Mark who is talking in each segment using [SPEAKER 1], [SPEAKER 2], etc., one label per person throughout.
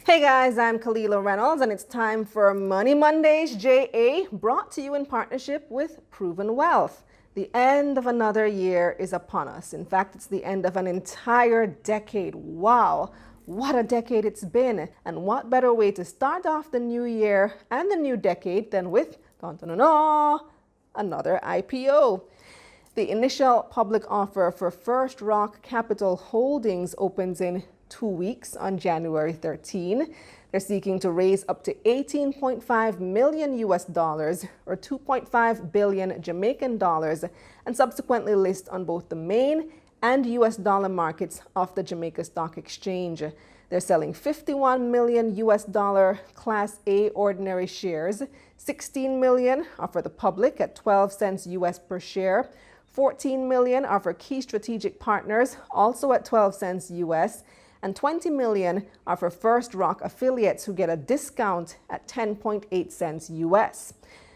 [SPEAKER 1] Hey guys, I'm Kalilah Reynolds and it's time for Money Mondays JA, brought to you in partnership with Proven Wealth. The end of another year is upon us. In fact, it's the end of an entire decade. Wow, what a decade it's been. And what better way to start off the new year and the new decade than with another IPO. The initial public offer for First Rock Capital Holdings opens in 2 weeks on January 13. They're seeking to raise up to 18.5 million US dollars or 2.5 billion Jamaican dollars and subsequently list on both the main and US dollar markets of the Jamaica Stock Exchange. They're selling 51 million US dollar Class A ordinary shares, 16 million are for the public at 12 cents US per share, 14 million are for key strategic partners, also at 12 cents US, and 20 million are for First Rock affiliates who get a discount at 10.8 cents US.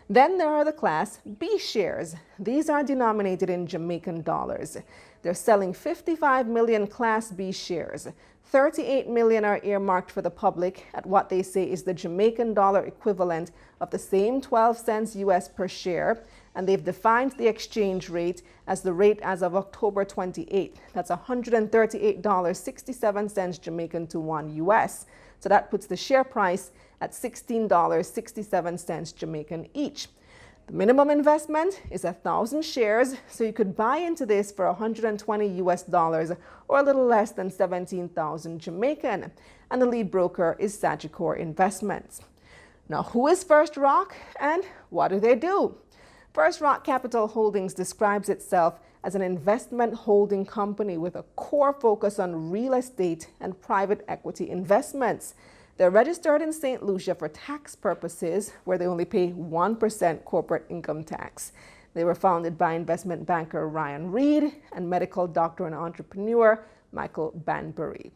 [SPEAKER 1] Then there are the Class B shares. These are denominated in Jamaican dollars. They're selling 55 million Class B shares. 38 million are earmarked for the public at what they say is the Jamaican dollar equivalent of the same 12 cents US per share, and they've defined the exchange rate as the rate as of October 28th. That's $138.67 Jamaican to 1 US. So that puts the share price at $16.67 Jamaican each. The minimum investment is 1,000 shares, so you could buy into this for 120 US dollars or a little less than 17,000 Jamaican. And the lead broker is Sagicor Investments. Now, who is First Rock and what do they do? First Rock Capital Holdings describes itself as an investment holding company with a core focus on real estate and private equity investments. They're registered in St. Lucia for tax purposes, where they only pay 1% corporate income tax. They were founded by investment banker Ryan Reed and medical doctor and entrepreneur Michael Banbury.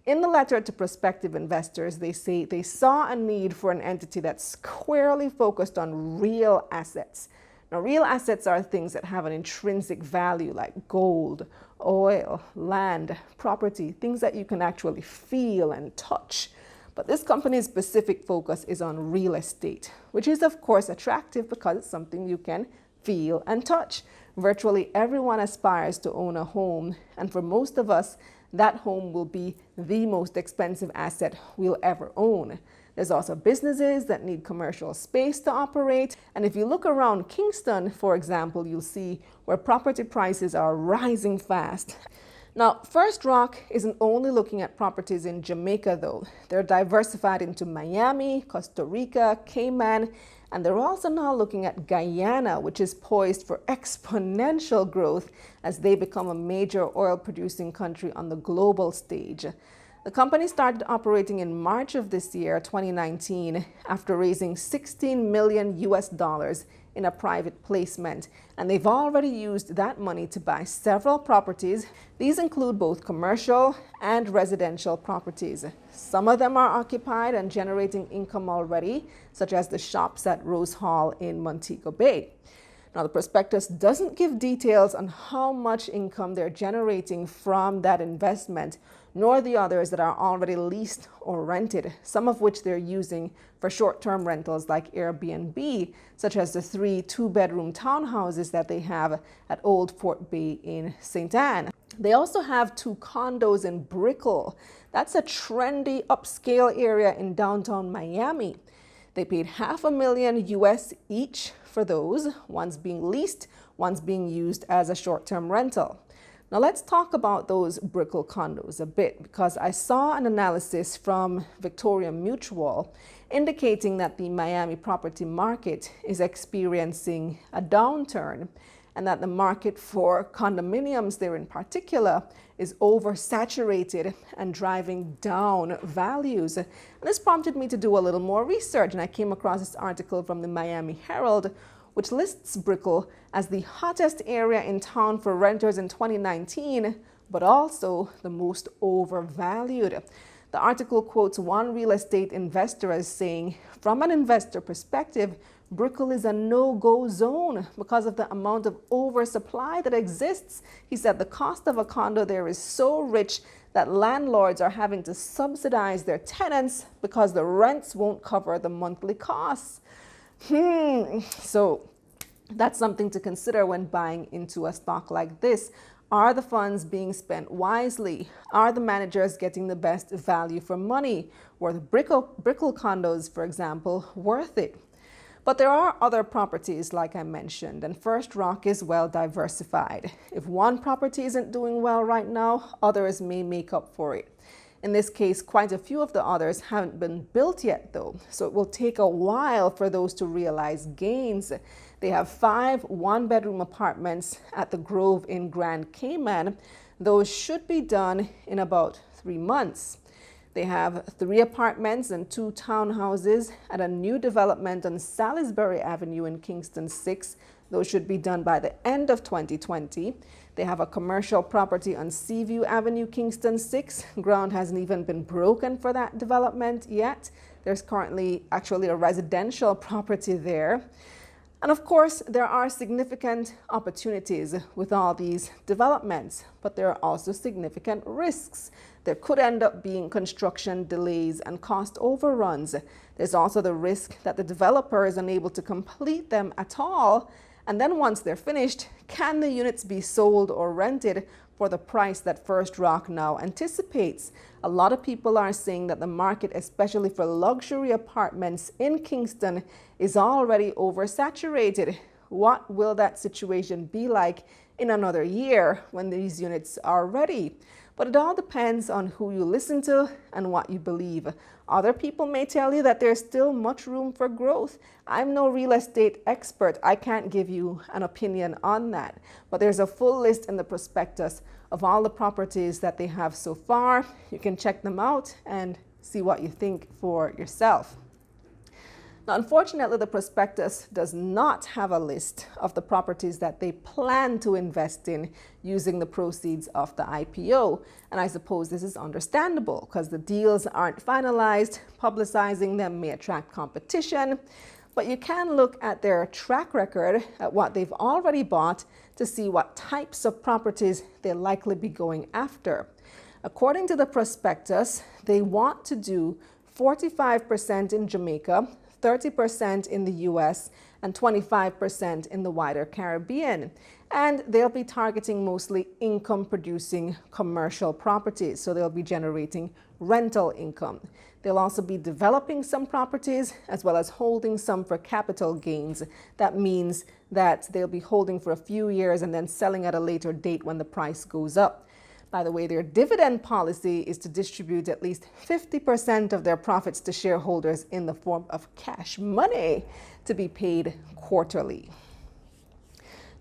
[SPEAKER 1] In the letter to prospective investors, they say they saw a need for an entity that's squarely focused on real assets. Now, real assets are things that have an intrinsic value like gold, oil, land, property, things that you can actually feel and touch. But this company's specific focus is on real estate, which is of course attractive because it's something you can feel and touch. Virtually everyone aspires to own a home, and for most of us, that home will be the most expensive asset we'll ever own. There's also businesses that need commercial space to operate. And if you look around Kingston, for example, you'll see where property prices are rising fast. Now, First Rock isn't only looking at properties in Jamaica, though. They're diversified into Miami, Costa Rica, Cayman, and they're also now looking at Guyana, which is poised for exponential growth as they become a major oil-producing country on the global stage. The company started operating in March of this year, 2019, after raising 16 million US dollars in a private placement. And they've already used that money to buy several properties. These include both commercial and residential properties. Some of them are occupied and generating income already, such as the shops at Rose Hall in Montego Bay. Now, the prospectus doesn't give details on how much income they're generating from that investment, nor the others that are already leased or rented, some of which they're using for short-term rentals like Airbnb, such as the 3 two-bedroom townhouses that they have at Old Fort Bay in St. Anne. They also have 2 condos in Brickell. That's a trendy upscale area in downtown Miami. They paid $500,000 US each for those, one's being leased, one's being used as a short-term rental. Now let's talk about those Brickell condos a bit, because I saw an analysis from Victoria Mutual indicating that the Miami property market is experiencing a downturn and that the market for condominiums there in particular is oversaturated and driving down values. And this prompted me to do a little more research, and I came across this article from the Miami Herald, which lists Brickell as the hottest area in town for renters in 2019, but also the most overvalued. The article quotes one real estate investor as saying, from an investor perspective, Brickell is a no-go zone because of the amount of oversupply that exists. He said the cost of a condo there is so rich that landlords are having to subsidize their tenants because the rents won't cover the monthly costs. So that's something to consider when buying into a stock like this. Are the funds being spent wisely? Are the managers getting the best value for money? Were the Brickell condos, for example, worth it? But there are other properties, like I mentioned, and First Rock is well diversified. If one property isn't doing well right now, others may make up for it. In this case, quite a few of the others haven't been built yet, though, so it will take a while for those to realize gains. They have 5 one-bedroom apartments at the Grove in Grand Cayman. Those should be done in about 3 months. They have 3 apartments and 2 townhouses at a new development on Salisbury Avenue in Kingston 6. Those should be done by the end of 2020. They have a commercial property on Seaview Avenue, Kingston 6. Ground hasn't even been broken for that development yet. There's currently actually a residential property there. And of course, there are significant opportunities with all these developments, but there are also significant risks. There could end up being construction delays and cost overruns. There's also the risk that the developer is unable to complete them at all. And then once they're finished, can the units be sold or rented for the price that First Rock now anticipates? A lot of people are saying that the market, especially for luxury apartments in Kingston, is already oversaturated. What will that situation be like in another year when these units are ready? But it all depends on who you listen to and what you believe. Other people may tell you that there's still much room for growth. I'm no real estate expert. I can't give you an opinion on that. But there's a full list in the prospectus of all the properties that they have so far. You can check them out and see what you think for yourself. Now, unfortunately, the prospectus does not have a list of the properties that they plan to invest in using the proceeds of the IPO. And I suppose this is understandable because the deals aren't finalized. Publicizing them may attract competition. But you can look at their track record, at what they've already bought, to see what types of properties they'll likely be going after. According to the prospectus, they want to do 45% in Jamaica, 30% in the US, and 25% in the wider Caribbean. And they'll be targeting mostly income-producing commercial properties, so they'll be generating rental income. They'll also be developing some properties as well as holding some for capital gains. That means that they'll be holding for a few years and then selling at a later date when the price goes up. By the way, their dividend policy is to distribute at least 50% of their profits to shareholders in the form of cash money to be paid quarterly.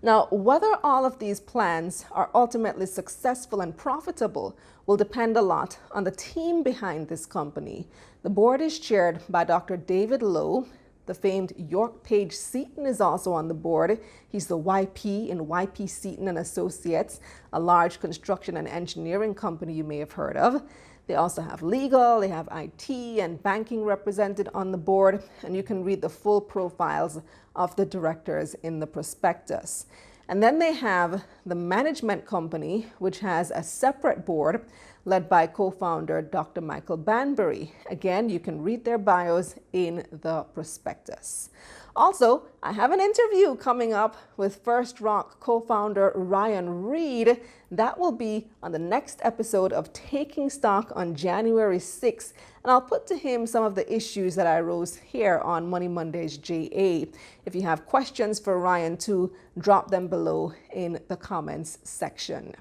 [SPEAKER 1] Now, whether all of these plans are ultimately successful and profitable will depend a lot on the team behind this company. The board is chaired by Dr. David Lowe. The famed York Page Seaton is also on the board. He's the YP in YP Seaton and Associates, a large construction and engineering company you may have heard of. They also have legal, they have IT and banking represented on the board, and you can read the full profiles of the directors in the prospectus. And then they have the management company, which has a separate board led by co-founder Dr. Michael Banbury. Again, you can read their bios in the prospectus. Also, I have an interview coming up with First Rock co-founder Ryan Reed. That will be on the next episode of Taking Stock on January 6th. And I'll put to him some of the issues that I rose here on Money Mondays JA. If you have questions for Ryan too, drop them below in the comments section.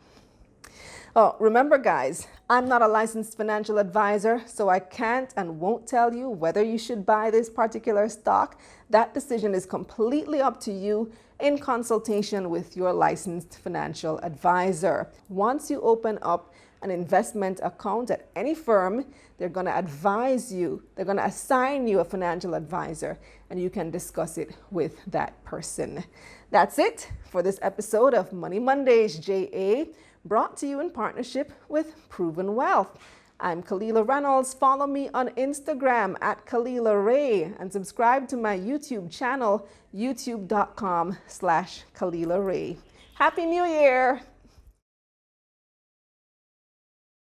[SPEAKER 1] Oh, remember guys, I'm not a licensed financial advisor, so I can't and won't tell you whether you should buy this particular stock. That decision is completely up to you in consultation with your licensed financial advisor. Once you open up an investment account at any firm, they're going to advise you, they're going to assign you a financial advisor, and you can discuss it with that person. That's it for this episode of Money Mondays JA, brought to you in partnership with Proven Wealth. I'm Kalilah Reynolds. Follow me on Instagram at Kalilah Ray and subscribe to my YouTube channel, youtube.com/Kalilah Ray. Happy New Year!